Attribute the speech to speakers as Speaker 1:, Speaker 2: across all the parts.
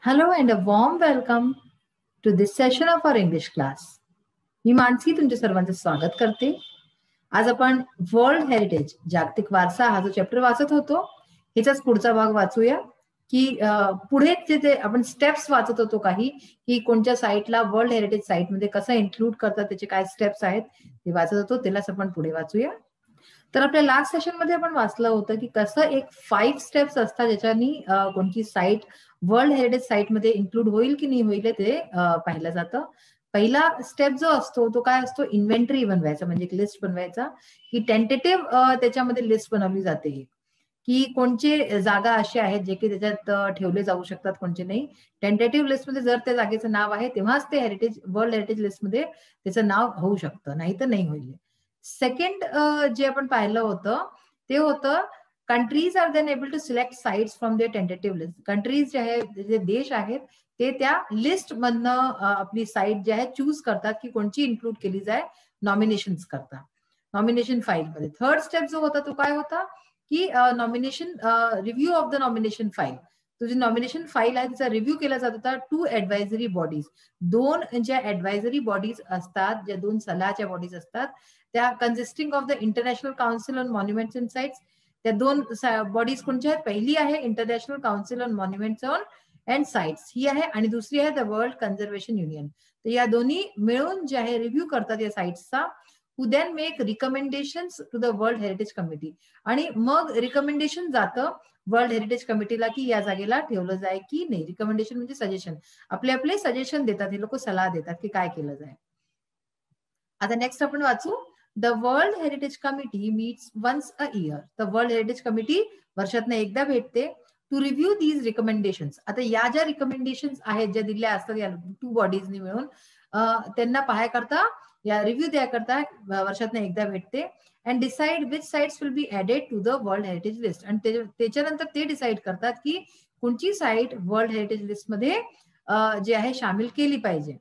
Speaker 1: Hello and a warm welcome to this session of our English class. मी मानसी तुमच्या सर्वांचं स्वागत करते. आज आपण वर्ल्ड हेरिटेज जागतिक वारसा हा जो चॅप्टर वाचत होतो ह्याचाच पुढचा भाग वाचूया की पुढे जे आपण स्टेप्स वाचत होतो काही की कोणत्या साईटला वर्ल्ड हेरिटेज साईटमध्ये कसं इन्क्लूड करतात त्याचे काय स्टेप्स आहेत ते वाचत होतो त्यालाच आपण पुढे वाचूया. तर आपल्या लास्ट सेशन मध्ये आपण वाचलं होतं की कसं एक 5 स्टेप्स असतात ज्याच्यानी कोणती साईट वर्ल्ड हेरिटेज साईट मध्ये इन्क्लूड होईल की नाही होईल ते पाहिलं जातं. पहिला स्टेप जो असतो तो काय असतो, इन्व्हेंटरी बनवायचा म्हणजे एक लिस्ट बनवायचा की टेंटेटिव्ह त्याच्यामध्ये लिस्ट बनवली जाते की कोणते जागा असे आहेत जे की त्याच्यात ठेवले जाऊ शकतात कोणते नाही. टेंटेटिव्ह लिस्टमध्ये जर त्या जागेचं नाव आहे तेव्हाच ते हेरिटेज वर्ल्ड हेरिटेज लिस्टमध्ये त्याचं नाव होऊ शकतं, नाही तर नाही होईल. सेकंड जे आपण पाहिलं होतं ते होतं countries are then able to select sites from their tentative list. Countries जे आहेत जे देश आहेत ते त्या लिस्ट मधनं आपली साईट जी आहे चूज करतात की कोणची इन्क्लूड केली जाय नॉमिनेशन करता नॉमिनेशन फाईल मध्ये. थर्ड स्टेप जो होता तो काय होता की nomination review of the nomination file. तुझी नॉमिनेशन फाईल आहे तिचा रिव्ह्यू केला जात होता 2 ऍडवायझरी बॉडीज. 2 ज्या ऍडवायझरी बॉडीज असतात, ज्या 2 सल्लाच्या बॉडीज असतात त्या consisting of the International Council on Monuments and Sites. त्या 2 बॉडीज कोणत्या आहेत, पहिली आहे International Council on Monuments on and Sites ही आहे आणि दुसरी आहे द वर्ल्ड कन्झर्वेशन युनियन. तर या दोन्ही मिळून जे आहे रिव्ह्यू करतात या साइट्सचा, who then make recommendations to the world heritage committee. आणि मग रिकमेंडेशन जातं वर्ल्ड हेरिटेज कमिटीला की या जागेला ठेवलं जाय की नाही. रिकमेंडेशन म्हणजे सजेशन, आपले आपले सजेशन देतात, हे लोक सल्ला देतात की काय केलं जाय. आता नेक्स्ट आपण वाचू, the world heritage Committee meets once a year. The world heritage Committee वर्षातनं एकदा भेटते टू रिव्ह्यू दीज रिकमेंडेशन्स. आता या ज्या रिकमेंडेशन्स आहेत ज्या दिल्या असतात या 2 बॉडीजनी मिळून त्यांना पाहण्याकरता या रिव्ह्यू द्याकरता वर्षातनं एकदा भेटते and decide which sites will be added to the world heritage list. आणि त्याच्यानंतर ते डिसाइड करतात की कोणची साईट वर्ल्ड हेरिटेज लिस्ट मध्ये जे आहे सामील केली पाहिजे.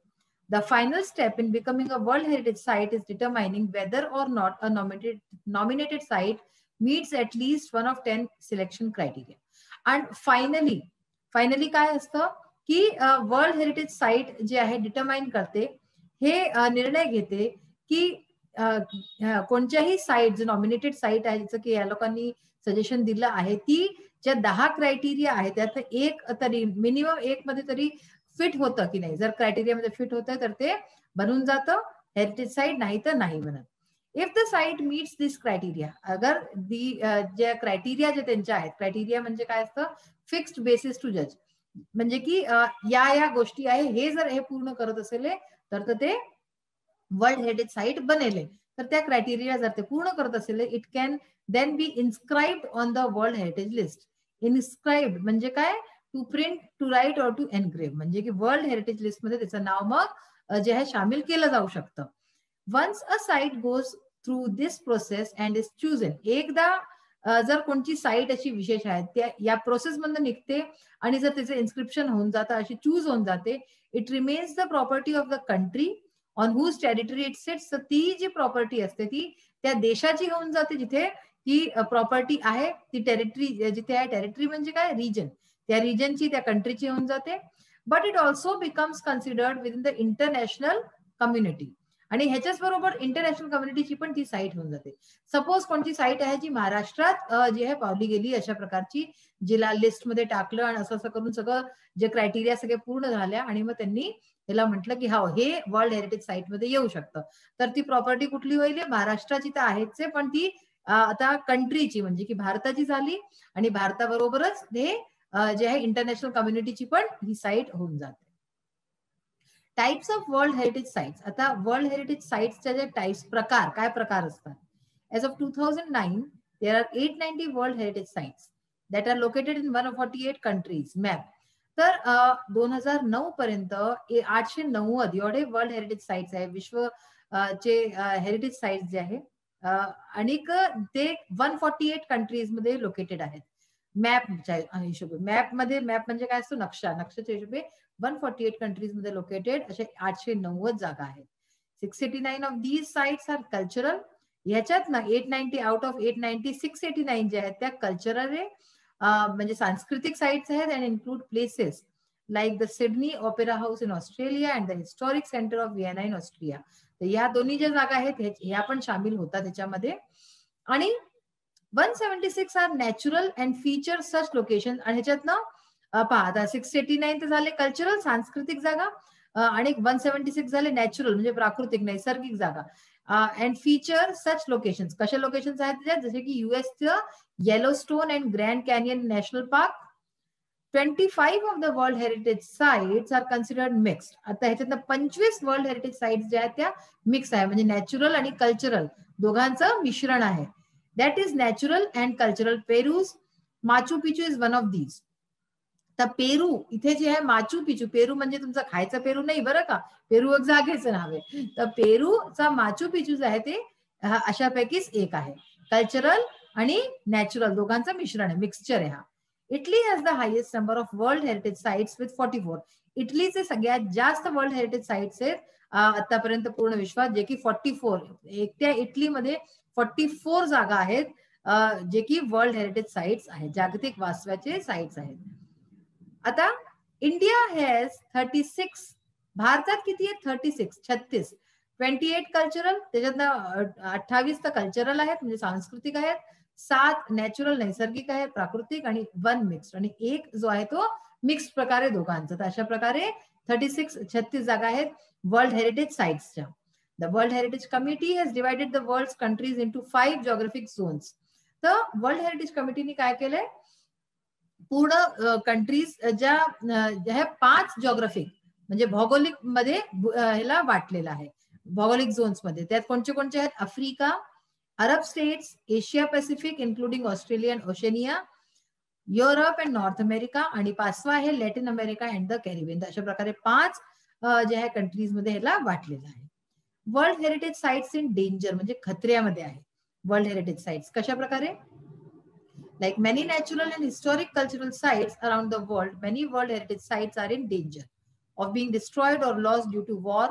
Speaker 1: The final step in becoming a World Heritage Site is determining whether or not a nominated site meets at least one of 10 selection criteria. And finally काय असतं की वर्ल्ड हेरिटेज साईट जे आहे डिटरमाइन करते, हे निर्णय घेते की कोणत्याही साईट जे नॉमिनेटेड साईट आहे जसं की या लोकांनी सजेशन दिलं आहे ती ज्या 10 क्रायटेरिया आहेत त्यात एक तरी मिनिमम एक मध्ये तरी फिट होतं की नाही. जर क्रायटेरियामध्ये फिट होतं तर ते बनून जातं हेरिटेज साईट, नाही तर नाही बनत. If the site meats this criteria, अगर ज्या क्रायटेरिया जे त्यांच्या आहेत, क्रायटेरिया म्हणजे काय असतं, फिक्स्ड बेसिस टू जज, म्हणजे की या गोष्टी आहे हे जर हे पूर्ण करत असेल तर ते वर्ल्ड हेरिटेज साईट बनेल. तर त्या क्रायटेरिया जर ते पूर्ण करत असेल it can then be inscribed on the world heritage list. Inscribed म्हणजे काय, टू प्रिंट, टू राईट और टू एनग्रेव, म्हणजे की वर्ल्ड हेरिटेज लिस्ट मध्ये त्याचं नाव मग जे आहे सामील केलं जाऊ शकतं. Once a site goes through this process and is chosen, एकदा जर कोणती साईट अशी विशेष आहे त्या या प्रोसेस मधून निघते आणि जर त्याचं इन्स्क्रिप्शन होऊन जातं, अशी चूज होऊन जाते, it remains the property of the country on whose territory it sits. तर ती जी प्रॉपर्टी असते ती त्या देशाची होऊन जाते जिथे ही प्रॉपर्टी आहे, ती टेरिटरी जिथे आहे. टेरिटरी म्हणजे काय, रिजन, त्या रिजनची त्या कंट्रीची होऊन जाते. But it also becomes considered with in the international community, आणि ह्याच्याच बरोबर इंटरनॅशनल कम्युनिटीची पण ती साईट होऊन जाते. सपोज कोणती साईट आहे जी महाराष्ट्रात जी आहे पावली गेली अशा प्रकारची, जिला लिस्टमध्ये टाकलं आणि असं असं करून सगळं जे क्रायटेरिया सगळे पूर्ण झाल्या आणि मग त्यांनी त्याला म्हटलं की हा हे वर्ल्ड हेरिटेज साईट मध्ये येऊ शकतं. तर ती प्रॉपर्टी कुठली होईल, महाराष्ट्राची तर आहेच पण ती आता कंट्रीची म्हणजे की भारताची झाली आणि भारताबरोबरच हे जे आहे इंटरनॅशनल कम्युनिटीची पण ही साईट होऊन जाते. Types of world heritage sites. आता वर्ल्ड हेरिटेज साइट्सच्या जे टाइप्स काय प्रकार असतात. As of 2009 there are 890 world heritage sites that are located in 148 countries. Map. तर 2009 पर्यंत 890 एवढे वर्ल्ड हेरिटेज साइट्स आहे, विश्व चे हेरिटेज साइट्स जे आहे आणि ते 148 कंट्रीज मध्ये लोकेटेड आहेत. मॅपच्या हिशोबे, मॅप म्हणजे काय असतो, नक्षाच्या हिशोबे 148 कंट्रीज मध्ये लोकेटेड असे 890 जागा आहेत. 689 of these sites are cultural. ह्याच्यात ना 890 आउट ऑफ 890 689 जे आहेत त्या कल्चरल म्हणजे सांस्कृतिक साइट्स आहेत and include places like the Sydney Opera House in Australia and the Historic Center of Vienna in Austria. तर या दोन्ही ज्या जागा आहेत ह्या पण सामील होतात त्याच्यामध्ये. आणि 176 are natural and feature such location. आणि ह्याच्यातनं पहा आता 689 तर झाले कल्चरल सांस्कृतिक जागा, आणि 176 झाले नॅचरल म्हणजे प्राकृतिक नैसर्गिक जागा. अँड फीचर सच लोकेशन्स, कशा लोकेशन्स आहेत त्याच्यात, जसे की युएसचं Yellowstone and Grand Canyon National Park. 25 of the World Heritage Sites are considered mixed. आता ह्याच्यातनं 25 वर्ल्ड हेरिटेज साइट्स ज्या आहेत त्या मिक्स आहे, म्हणजे नॅचरल आणि कल्चरल दोघांचं मिश्रण आहे. That is natural and cultural. Peru's Machu Picchu is one of these. तर पेरू इथे जे आहे माचू पिचू, पेरू म्हणजे तुमचा खायचा पेरू नाही बरं का, पेरू एक जागेचं नाव आहे. तर पेरूचा माचू पिचू जे आहे ते अशापैकीच एक आहे. कल्चरल आणि नॅचरल दोघांचं मिश्रण आहे, मिक्सचर आहे हा. Italy has the highest number of world heritage sites with 44. इटलीचे सगळ्यात जास्त वर्ल्ड हेरिटेज साइट्स आहेत आतापर्यंत पूर्ण विश्वात, जे की 44. एकट्या इटलीमध्ये 44 जागा आहेत जे की वर्ल्ड हेरिटेज साइट्स आहेत, जागतिक वारसाचे साइट्स आहेत. आता इंडिया हॅज 36. भारतात किती आहे? 36. 28 कल्चरल, त्याच्यातनं 28 तर कल्चरल आहेत म्हणजे सांस्कृतिक आहेत, 7 नॅचरल नैसर्गिक आहेत प्राकृतिक, आणि 1 मिक्स्ड, आणि 1 जो आहे तो मिक्स्ड प्रकारे दोघांचा. तर अशा प्रकारे 36 जागा आहेत वर्ल्ड हेरिटेज साइट्सच्या. The world heritage committee has divided the world countries into 5 geographic zones. तर वर्ल्ड हेरिटेज कमिटीने काय केलंय, पूर्ण कंट्रीज ज्या ह्या 5 जॉग्राफिक म्हणजे भौगोलिक मध्ये ह्याला वाटलेलं आहे, भौगोलिक झोन्स मध्ये. त्यात कोणते कोणते आहेत? Africa, Arab states, Asia Pacific including Australia and Oceania, Europe and north America, आणि 5वा आहे Latin America and the Caribbean. अशा प्रकारे 5 जे आहे कंट्रीज मध्ये ह्याला वाटलेलं आहे. World heritage sites in danger म्हणजे खतऱ्यामध्ये आहे वर्ल्ड हेरिटेज साइट्स. कशा प्रकारे? Like many natural and historic cultural sites around the world, many world heritage sites are in danger of being destroyed or lost due to war,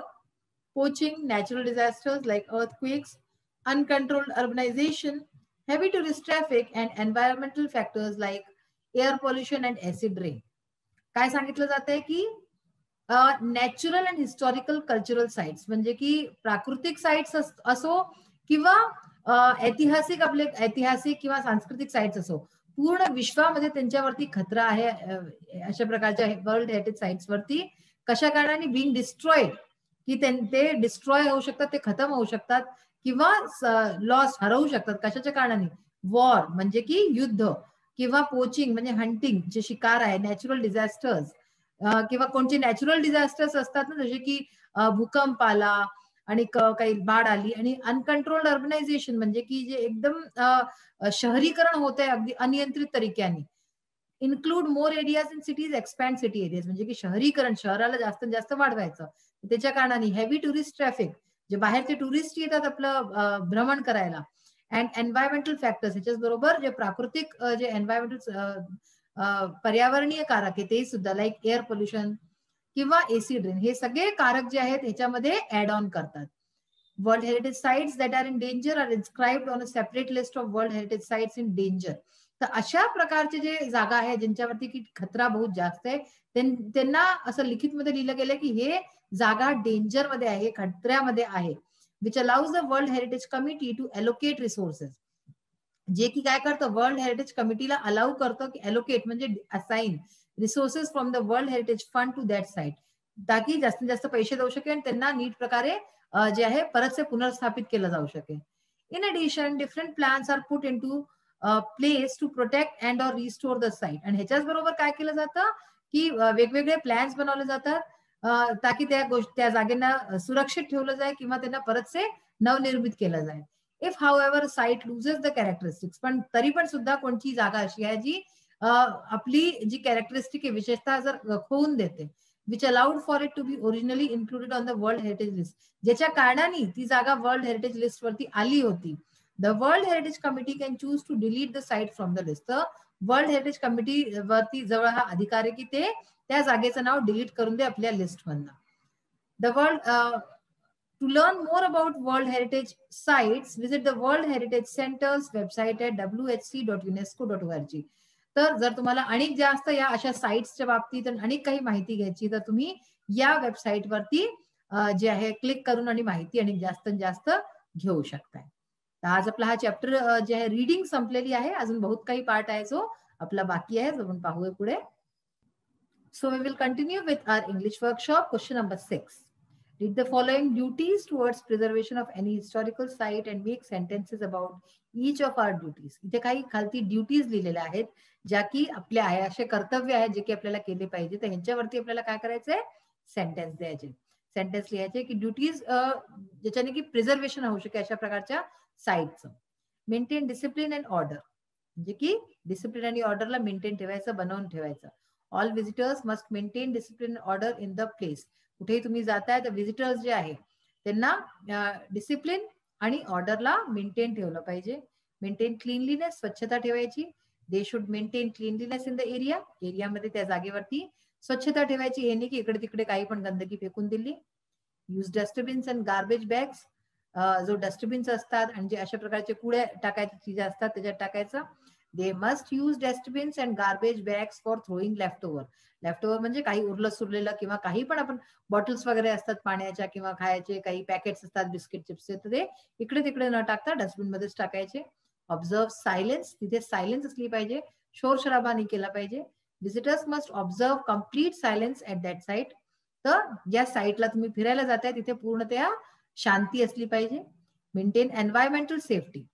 Speaker 1: poaching, natural disasters like earthquakes, uncontrolled urbanization, heavy tourist traffic, and environmental factors like air pollution and acid rain. काय सांगितलं जात आहे की natural and historical cultural sites म्हणजे की प्राकृतिक sites असो किंवा ऐतिहासिक, आपले ऐतिहासिक किंवा सांस्कृतिक साइट्स असो, पूर्ण विश्वामध्ये त्यांच्यावरती खतरा आहे. अशा प्रकारच्या वर्ल्ड हेरिटेज साइट्स वरती कशा कारणाने बिंग डिस्ट्रॉइड, की ते डिस्ट्रॉय होऊ शकतात, ते खतम होऊ शकतात, किंवा लॉस हरवू शकतात. कशाच्या कारणाने? वॉर म्हणजे की युद्ध, किंवा पोचिंग म्हणजे हंटिंग जे शिकार आहे, नॅचरल डिझास्टर्स किंवा कोणते नॅचरल डिझास्टर्स असतात ना, जसे की भूकंप आला आणि काही बाढ आली, आणि अनकंट्रोल्ड अर्बनायझेशन म्हणजे की जे एकदम शहरीकरण होत आहे अगदी अनियंत्रित तरीक्याने. Include more areas in cities, expand city areas म्हणजे की शहरीकरण, शहराला जास्तीत जास्त वाढवायचं, त्याच्या कारणाने हेवी टुरिस्ट ट्रॅफिक, जे बाहेरचे टुरिस्ट येतात आपलं भ्रमण करायला, अँड एन्व्हायरमेंटल फॅक्टर्स, ह्याच्याच बरोबर जे प्राकृतिक जे एन्व्हायरमेंटल पर्यावरणीय कारक आहे ते सुद्धा, लाईक एअर पोल्युशन किंवा एसिड रेन, हे सगळे कारक जे आहेत ह्याच्यामध्ये ऍड ऑन करतात. World heritage sites that are in danger are inscribed on a separate list of world heritage sites in danger. तर अशा प्रकारचे जे जागा आहे ज्यांच्यावरती की खतरा बहुत जास्त आहे, त्यांना असं लिखित मध्ये लिहिलं गेलं की हे जागा डेंजर मध्ये आहे, खतऱ्यामध्ये आहे. Which allows the world heritage committee to allocate resources, जे की काय करतं, वर्ल्ड हेरिटेज कमिटीला अलाउ करतं की एलोकेट म्हणजे assign resources from the world heritage fund to that site, ताकी जास्तीत जास्त पैसे देऊ शकेल आणि त्यांना नीट प्रकारे जे आहे परत से पुनर्स्थापित केलं जाऊ शकेल. In addition different plans are put in to place to protect and or restore the site. आणि ह्याच्याच बरोबर काय केलं जातं की वेगवेगळे प्लॅन्स बनवले जातात ताकी त्या जागेला सुरक्षित ठेवलं जाईल किंवा त्यांना परत से नवनिर्मित केलं जाईल. If however site loses the characteristics, पण तरी पण सुद्धा कोणती जागा अशी आहे जी आपली जी कॅरेक्टरिस्टिक आहे, विशेषतः जर खोवून देते, which allowed for it to be originally included on the world heritage list, ज्याच्या कारणाने ती जागा वर्ल्ड हेरिटेज लिस्ट वरती आली होती. The world heritage committee can choose to delete the site from the list. तर वर्ल्ड हेरिटेज कमिटी वरती जवळ हा अधिकार आहे की ते त्या जागेचं नाव डिलीट करून दे आपल्या लिस्ट मधनं. The world To learn more about World Heritage Sites, visit the World Heritage Center's website at whc.unesco.org. तर जर तुम्हाला अनेक जास्त या अशा साईट्सच्या बाबतीत अनेक काही माहिती घ्यायची तर तुम्ही या वेबसाईटवरती जे आहे क्लिक करून आणि माहिती अनेक जास्त घेऊ शकताय. तर आज आपला हा चॅप्टर जे आहे रीडिंग संपलेली आहे. अजून बहुत काही पार्ट आहे जो आपला बाकी आहे, जो आपण पाहूया पुढे. So we will continue with our English workshop. Question number 6. Read the following duties towards preservation of any historical site and make sentences about each of our duties. इथे काही खालती ड्युटीज लिहिलेल्या आहेत ज्या की आपले आहे असे कर्तव्य आहेत जे की आपल्याला केले पाहिजे. तर ह्यांच्यावरती आपल्याला काय करायचंय, सेंटेन्स द्यायचे, सेंटेन्स लिहायचे की ड्युटीज ज्याच्याने की प्रिझर्वेशन होऊ शकेल अशा प्रकारच्या साईटचं. मेंटेन डिसिप्लिन अँड ऑर्डर, म्हणजे की डिसिप्लिन आणि ऑर्डरला मेंटेन ठेवायचं, बनवून ठेवायचं. All visitors must maintain discipline order in the place. कुठेही तुम्ही जाताय तर विजिटर्स जे आहे त्यांना डिसिप्लिन आणि ऑर्डरला मेंटेन ठेवलं पाहिजे. मेंटेन क्लीनलीनेस, स्वच्छता ठेवायची. They should maintain cleanliness in the area, एरियामध्ये त्या जागेवरती स्वच्छता ठेवायची, हे नाही की इकडे तिकडे काही पण गंदगी फेकून दिली. Use dustbins and garbage bags, जो डस्टबिन्स असतात आणि जे अशा प्रकारचे कुड्या टाकायची चीज असतात त्याच्यात टाकायचं. They must use dustbins and garbage bags for throwing leftover. Leftover म्हणजे काही उरलं सुरलेलं किंवा काही पण आपण बॉटल्स वगैरे असतात पाण्याच्या किंवा खायचे, काही पॅकेट्स असतात बिस्किट चिप्सचे, तर ते इकडे तिकडे न टाकता डस्टबिन मध्येच टाकायचे. ऑब्झर्व सायलेन्स, तिथे सायलेन्स असली पाहिजे, शोर शराबा नाही केला पाहिजे. Visitors must observe complete silence at that site. तर ज्या साईटला तुम्ही फिरायला जाताय तिथे पूर्णतया शांती असली पाहिजे. Maintain environmental safety.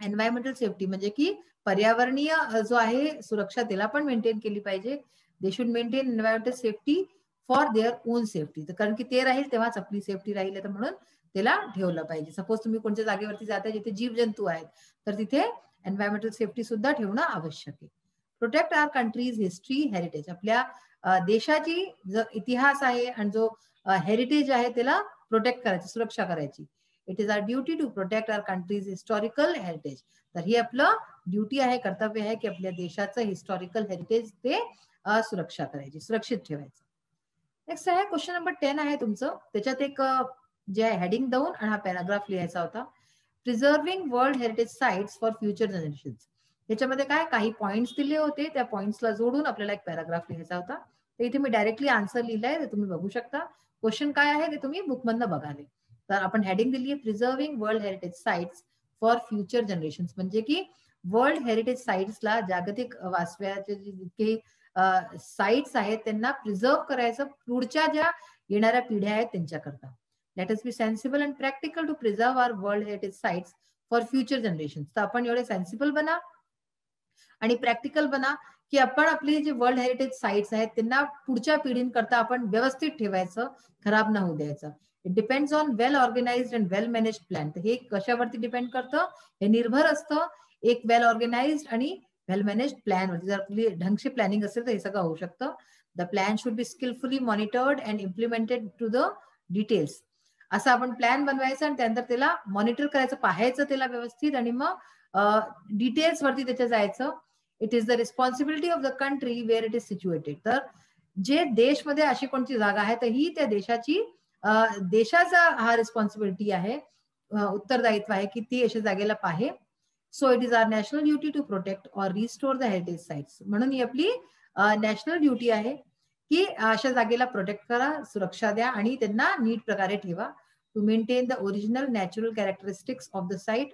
Speaker 1: Environmental safety म्हणजे की पर्यावरणीय जो आहे सुरक्षा त्याला पण मेंटेन केली पाहिजे. They should maintain environmental safety for their own safety. तर कारण की ते राहील तेव्हाच आपली सेफ्टी राहील, तर म्हणून त्याला ठेवलं पाहिजे. सपोज तुम्ही कोणत्या जागेवरती जाताय जिथे जीवजंतू आहेत तर तिथे एन्व्हायरमेंटल सेफ्टी सुद्धा ठेवणं आवश्यक आहे. Protect our countries history heritage. आपल्या देशाची जो इतिहास आहे आणि जो हेरिटेज आहे त्याला प्रोटेक्ट करायची, सुरक्षा करायची. It is our duty to protect our country's historical heritage. तर ही आपलं ड्युटी आहे, कर्तव्य आहे की आपल्या देशाचं हिस्टॉरिकल हेरिटेज ते सुरक्षा करायची, सुरक्षित ठेवायचं. नेक्स्ट आहे क्वेश्चन नंबर 10 आहे तुमचं. त्याच्यात एक जे आहे हेडिंग देऊन आणि हा पॅराग्राफ लिहायचा होता. Preserving world heritage sites for future generations. त्याच्यामध्ये काय काही पॉइंट्स दिले होते, त्या पॉइंट्सला जोडून आपल्याला एक पॅराग्राफ लिहायचा होता. तर इथे मी डायरेक्टली आन्सर लिहिलाय, ते तुम्ही बघू शकता. क्वेश्चन काय आहे ते तुम्ही बुकमधनं बघाले. तर आपण हेडिंग दिली आहे preserving world heritage sites for future generations, म्हणजे की वर्ल्ड हेरिटेज साइट्सला, जागतिक वारसाचे जितके साइट्स आहेत त्यांना प्रिझर्व करायचं पुढच्या ज्या येणाऱ्या पिढ्या आहेत त्यांच्याकरता. Let us be sensible and practical to preserve our world heritage sites for future generations. तर आपण एवढे सेन्सिबल बना आणि प्रॅक्टिकल बना की आपण आपली जे वर्ल्ड हेरिटेज साइट्स आहेत त्यांना पुढच्या पिढींकरता आपण व्यवस्थित ठेवायचं, खराब न होऊ द्यायचं. It depends on well organised and well managed plan. तर हे कशावरती डिपेंड करतं, हे निर्भर असतं एक वेल ऑर्गनाइज्ड आणि वेल मॅनेज्ड प्लॅनवरती. जर आपली ढंगशी प्लॅनिंग असेल तर हे सगळं होऊ शकतं. The plan should be skilfully monitored and implemented to the details. असं आपण प्लॅन बनवायचं आणि त्यानंतर त्याला मॉनिटर करायचं, पाहायचं त्याला व्यवस्थित आणि मग डिटेल्स वरती त्याच्या जायचं. It is the responsibility of the country where it is situated. तर जे देशमध्ये अशी कोणती जागा आहे तर ही त्या देशाची देशाचा हा रिस्पॉन्सिबिलिटी आहे, उत्तरदायित्व आहे की ती अशा जागेला पाहे. So it is our national duty to protect or restore the heritage sites. म्हणून ही आपली नॅशनल ड्युटी आहे की अशा जागेला प्रोटेक्ट करा, सुरक्षा द्या आणि त्यांना नीट प्रकारे ठेवा. To maintain the original natural characteristics of the site.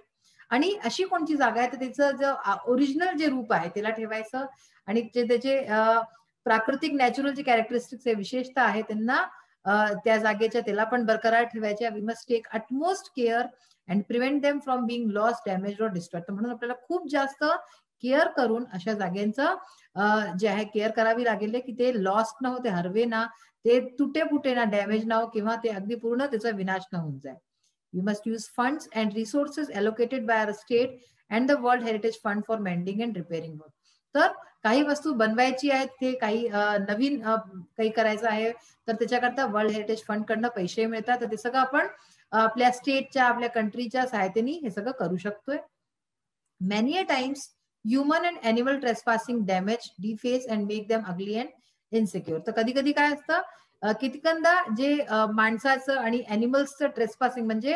Speaker 1: आणि अशी कोणती जागा आहे तर त्याचं जे ओरिजिनल जे रूप आहे त्याला ठेवायचं आणि जे त्याचे प्राकृतिक नॅचरल जे कॅरेक्टरिस्टिक्स आहे, विशेषता आहे, त्यांना त्या जागेच्या त्याला पण बरकरार ठेवायच्या. We must take utmost care and prevent them from being lost, damage or destroyed. म्हणून आपल्याला खूप जास्त केअर करून अशा जागेचं जे आहे केअर करावी लागेल की ते लॉस्ट न होते, हरवे ना, ते तुटे फुटे ना, डॅमेज ना हो किंवा ते अगदी पूर्ण त्याचा विनाश न होऊन जाए. We must use funds and resources allocated by our state and the World Heritage Fund for mending and repairing work. तर काही वस्तू बनवायची आहेत, ते काही नवीन काही करायचं आहे तर त्याच्याकरता वर्ल्ड हेरिटेज फंड कडनं पैसे मिळतात. तर ते सगळं आपण आपल्या स्टेटच्या, आपल्या कंट्रीच्या सहायतेने हे सगळं करू शकतोय. Many a times human and animal trespassing damage, deface and make them ugly and insecure. तर कधी कधी काय असतं, कितीकंदा जे माणसाचं आणि अॅनिमल्सचं ट्रेसपासिंग म्हणजे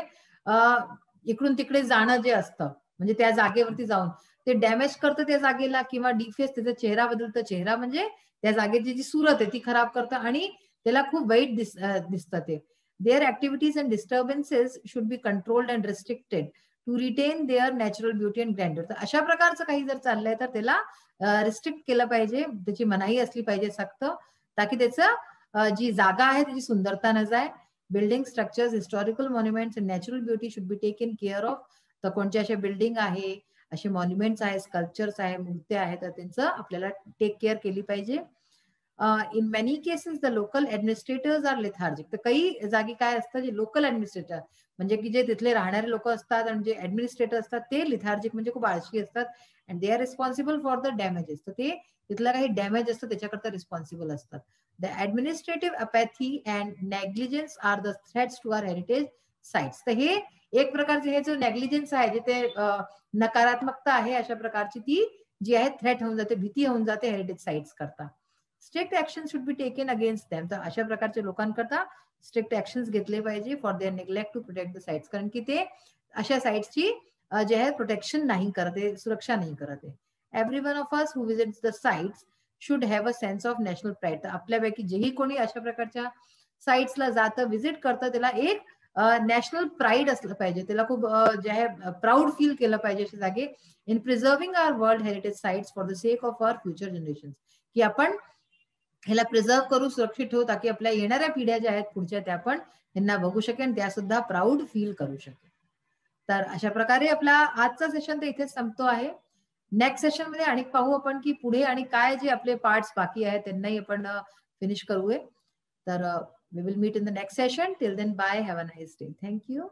Speaker 1: इकडून तिकडे जाणं जे असतं, म्हणजे त्या जागेवरती जाऊन ते डॅमेज करतं त्या जागेला किंवा डिफेस त्याचा चेहरा बदलतं. चेहरा म्हणजे त्या जागेची जी सूरत आहे ती खराब करतं आणि त्याला खूप वाईट दिसतं ते. Their activities and disturbances should be controlled and restricted to retain their natural beauty and grandeur. तर अशा प्रकारचं काही जर चाललंय तर त्याला रिस्ट्रिक्ट केलं पाहिजे, त्याची मनाई असली पाहिजे सक्त, ताकी त्याचं जी जागा आहे त्याची सुंदरता न जाय. Building structures, historical monuments and natural beauty should be taken care of. तर कोणत्या अशा बिल्डिंग आहे, असे मॉन्युमेंट्स आहे, स्कल्पचर्स आहे, मूर्त्या आहेत, तर त्यांचं आपल्याला टेक केअर केली पाहिजे. In many cases the local administrators are lethargic. तर काही जागी काय असतं, जे लोकल ऍडमिनिस्ट्रेटर म्हणजे की जे तिथले राहणारे लोक असतात आणि जे ऍडमिनिस्ट्रेटर असतात ते लिथार्जिक म्हणजे खूप आळशी असतात. And they are responsible for the damages. तर ते तिथलं काही डॅमेज असतं त्याच्याकरता रिस्पॉन्सिबल असतात. The administrative apathy and negligence are the threats to our heritage sites. तर हे एक प्रकारचे हे जो नेग्लिजन्स आहे, जे ते नकारात्मकता आहे अशा प्रकारची, ती जी आहे थ्रेट होऊन जाते, भीती होऊन जाते हेरिटेज साइट्स करता. Strict action should be taken against them. तर अशा प्रकारच्या लोकांकरता स्ट्रिक्ट ऍक्शन्स घेतले पाहिजे for their neglect to protect the sites. कारण की ते अशा साइट्सची जे आहे प्रोटेक्शन नाही करत आहे, सुरक्षा नाही करत आहे. Every one of us who visits the sites should have a sense of national pride. तर आपल्यापैकी जेही कोणी अशा प्रकारच्या साइट्सला जातं, व्हिजिट करतं, त्याला एक नॅशनल प्राईड असलं पाहिजे, त्याला खूप जे आहे प्राऊड फील केलं पाहिजे अशा जागे. In preserving our world heritage sites for the sake of our future generation, की आपण ह्याला प्रिझर्व करू, सुरक्षित ठेवू, ताकी आपल्या येणाऱ्या पिढ्या ज्या आहेत पुढच्या त्या पण यांना बघू शकेन, त्या सुद्धा प्राऊड फील करू शकेल. तर अशा प्रकारे आपला आजचा सेशन तर इथेच संपतो आहे. नेक्स्ट सेशन मध्ये आणि पाहू आपण की पुढे आणि काय जे आपले पार्ट्स बाकी आहेत त्यांनाही आपण फिनिश करूया. तर we will meet in the next session. Till then bye, have a nice day. Thank you.